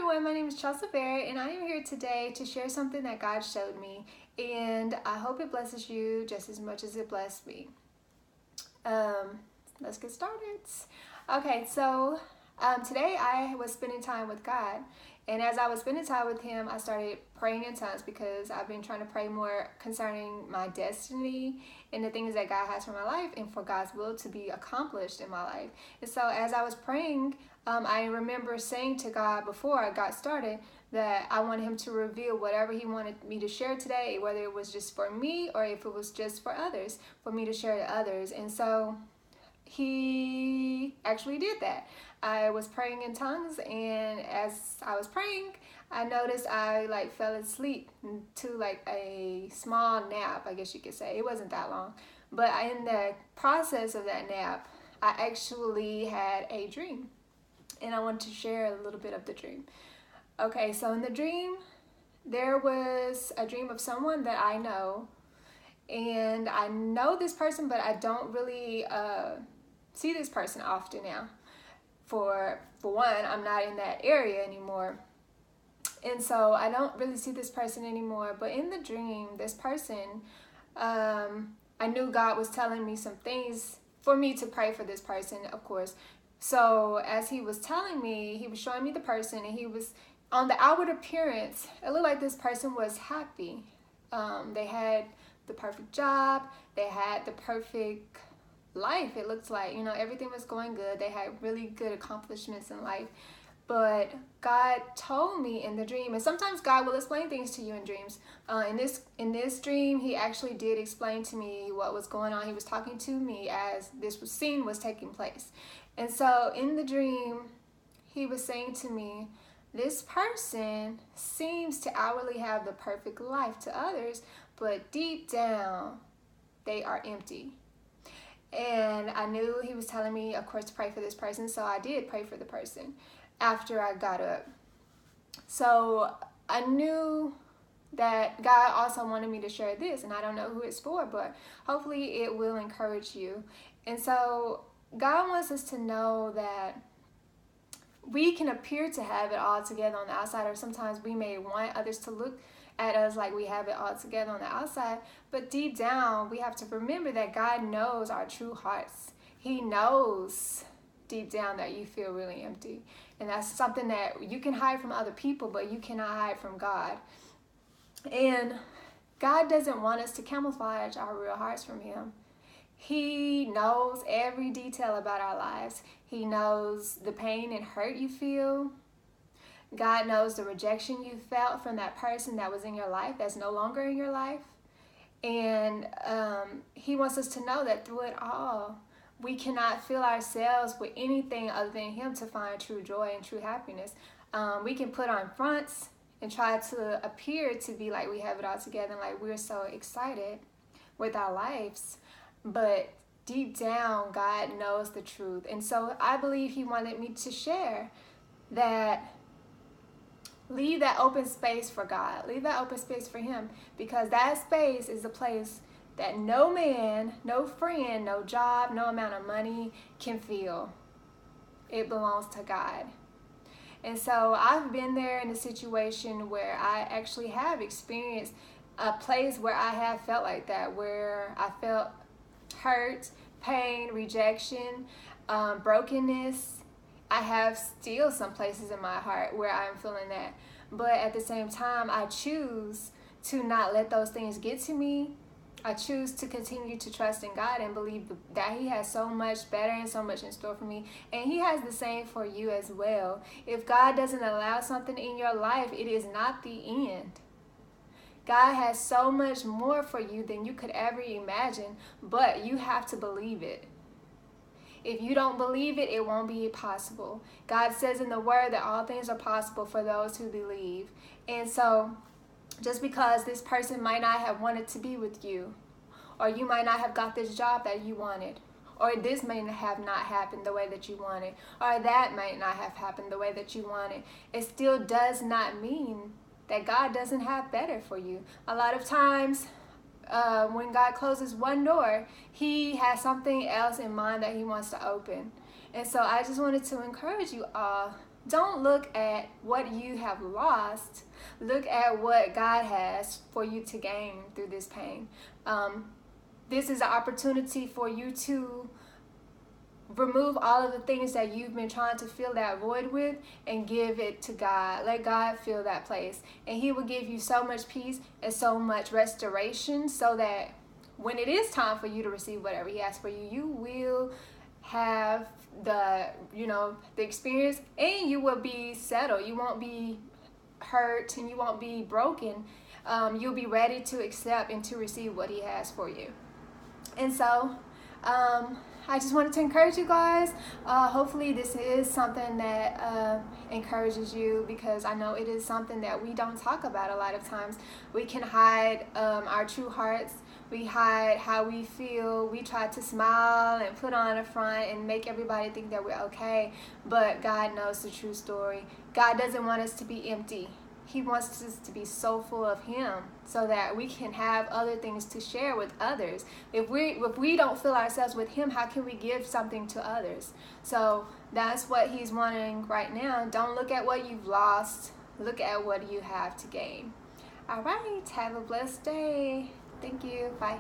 everyone, my name is Chelsea Barrett and I am here today to share something that God showed me, and I hope it blesses you just as much as it blessed me. Um, let's get started. Okay, so today I was spending time with God, and as I was spending time with Him, I started praying in tongues because I've been trying to pray more concerning my destiny and the things that God has for my life and for God's will to be accomplished in my life. And so as I was praying, I remember saying to God before I got started that I wanted Him to reveal whatever He wanted me to share today, whether it was just for me or if it was just for others, for me to share to others. And so He actually did that. I was praying in tongues, and as I was praying, I noticed I fell asleep to a small nap, I guess you could say. It wasn't that long, but in the process of that nap, I actually had a dream, and I want to share a little bit of the dream. Okay, so in the dream, there was a dream of someone that I know, and I know this person, but I don't really see this person often now. For one, I'm not in that area anymore, and so I don't really see this person anymore. But in the dream, this person, I knew God was telling me some things for me to pray for this person, of course. So as He was telling me, He was showing me the person, and He was, on the outward appearance, it looked like this person was happy. They had the perfect job, they had the perfect life. It looks like, everything was going good. They had really good accomplishments in life. But God told me in the dream, and sometimes God will explain things to you in dreams. In this dream, He actually did explain to me what was going on. He was talking to me as this scene was taking place. And so in the dream, He was saying to me, this person seems to outwardly have the perfect life to others, but deep down, they are empty. And I knew He was telling me, of course, to pray for this person, so I did pray for the person after I got up. So I knew that God also wanted me to share this, and I don't know who it's for, but hopefully it will encourage you. And so God wants us to know that we can appear to have it all together on the outside, or sometimes we may want others to look at us like we have it all together on the outside, but deep down we have to remember that God knows our true hearts. He knows deep down that you feel really empty, and that's something that you can hide from other people, but you cannot hide from God. And God doesn't want us to camouflage our real hearts from Him. He knows every detail about our lives. He knows the pain and hurt you feel. God knows the rejection you felt from that person that was in your life that's no longer in your life. And He wants us to know that through it all, we cannot fill ourselves with anything other than Him to find true joy and true happiness. We can put on fronts and try to appear to be like we have it all together, and like we're so excited with our lives. But deep down, God knows the truth. And so I believe He wanted me to share that. Leave that open space for God. Leave that open space for Him, because that space is a place that no man, no friend, no job, no amount of money can fill. It belongs to God. And so I've been there in a situation where I actually have experienced a place where I have felt like that, where I felt hurt, pain, rejection, brokenness. I have still some places in my heart where I'm feeling that. But at the same time, I choose to not let those things get to me. I choose to continue to trust in God and believe that He has so much better and so much in store for me. And He has the same for you as well. If God doesn't allow something in your life, it is not the end. God has so much more for you than you could ever imagine, but you have to believe it. If you don't believe it, it won't be possible. God says in the Word that all things are possible for those who believe. And so just because this person might not have wanted to be with you, or you might not have got this job that you wanted, or this may have not happened the way that you wanted, or that might not have happened the way that you wanted, it still does not mean that God doesn't have better for you. A lot of times, when God closes one door, He has something else in mind that He wants to open. And so I just wanted to encourage you all Don't look at what you have lost. Look at what God has for you to gain through this pain. This is an opportunity for you to remove all of the things that you've been trying to fill that void with and give it to God. Let God fill that place. And He will give you so much peace and so much restoration, so that when it is time for you to receive whatever He has for you, you will have the experience, and you will be settled. You won't be hurt and you won't be broken. You'll be ready to accept and to receive what He has for you. And so I just wanted to encourage you guys. Hopefully this is something that encourages you, because I know it is something that we don't talk about a lot of times. We can hide our true hearts. We hide how we feel. We try to smile and put on a front and make everybody think that we're okay. But God knows the true story. God doesn't want us to be empty. He wants us to be so full of Him, so that we can have other things to share with others. If we don't fill ourselves with Him, how can we give something to others? So that's what He's wanting right now. Don't look at what you've lost. Look at what you have to gain. All right. Have a blessed day. Thank you. Bye.